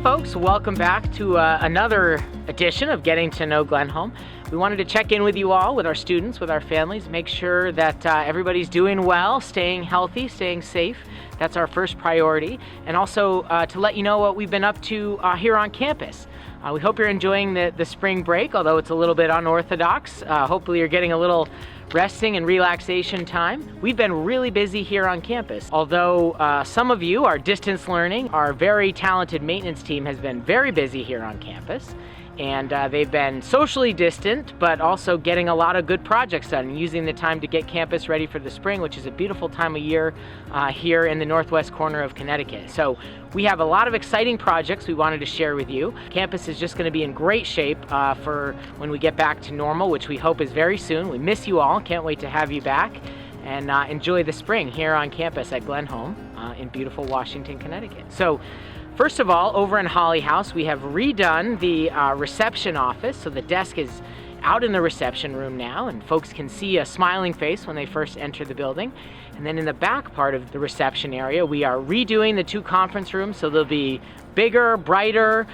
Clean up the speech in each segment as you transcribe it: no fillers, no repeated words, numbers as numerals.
folks, welcome back to another edition of Getting to Know Glenholme. We wanted to check in with you all, with our students, with our families, make sure that everybody's doing well, staying healthy, staying safe. That's our first priority. And also to let you know what we've been up to here on campus. We hope you're enjoying the spring break, although it's a little bit unorthodox. Hopefully you're getting a little resting and relaxation time. We've been really busy here on campus. Although some of you are distance learning, our very talented maintenance team has been very busy here on campus. And they've been socially distant, but also getting a lot of good projects done and using the time to get campus ready for the spring, which is a beautiful time of year here in the northwest corner of Connecticut. So we have a lot of exciting projects we wanted to share with you. Campus is just going to be in great shape for when we get back to normal, which we hope is very soon. We miss you all. Can't wait to have you back and enjoy the spring here on campus at Glenholme in beautiful Washington, Connecticut. So first of all, over in Holly House, we have redone the reception office. So the desk is out in the reception room now, and folks can see a smiling face when they first enter the building. And then in the back part of the reception area, we are redoing the two conference rooms, so they'll be bigger, brighter,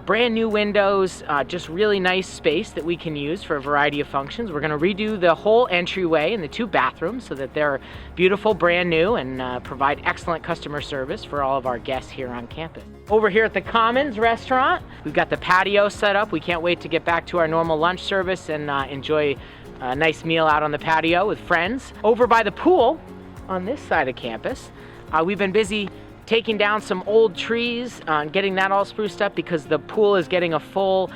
brand new windows, just really nice space that we can use for a variety of functions. We're going to redo the whole entryway and the two bathrooms so that they're beautiful, brand new, and provide excellent customer service for all of our guests here on campus. Over here at the Commons restaurant, we've got the patio set up. We can't wait to get back to our normal lunch service and enjoy a nice meal out on the patio with friends. Over by the pool on this side of campus, we've been busy taking down some old trees, getting that all spruced up because the pool is getting a full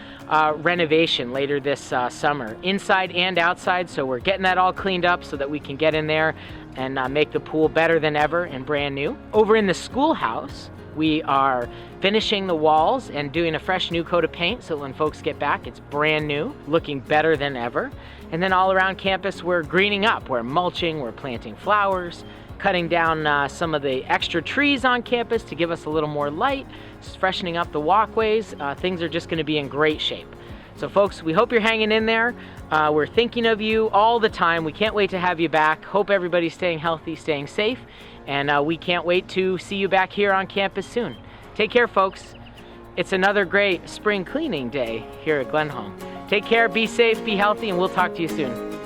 renovation later this summer, inside and outside. So we're getting that all cleaned up so that we can get in there and make the pool better than ever and brand new. Over in the schoolhouse, we are finishing the walls and doing a fresh new coat of paint so when folks get back, it's brand new, looking better than ever. And then all around campus, we're greening up. We're mulching, we're planting flowers, cutting down some of the extra trees on campus to give us a little more light, freshening up the walkways. Things are just going to be in great shape. So folks, we hope you're hanging in there. We're thinking of you all the time. We can't wait to have you back. Hope everybody's staying healthy, staying safe, and we can't wait to see you back here on campus soon. Take care, folks. It's another great spring cleaning day here at Glenholme. Take care, be safe, be healthy, and we'll talk to you soon.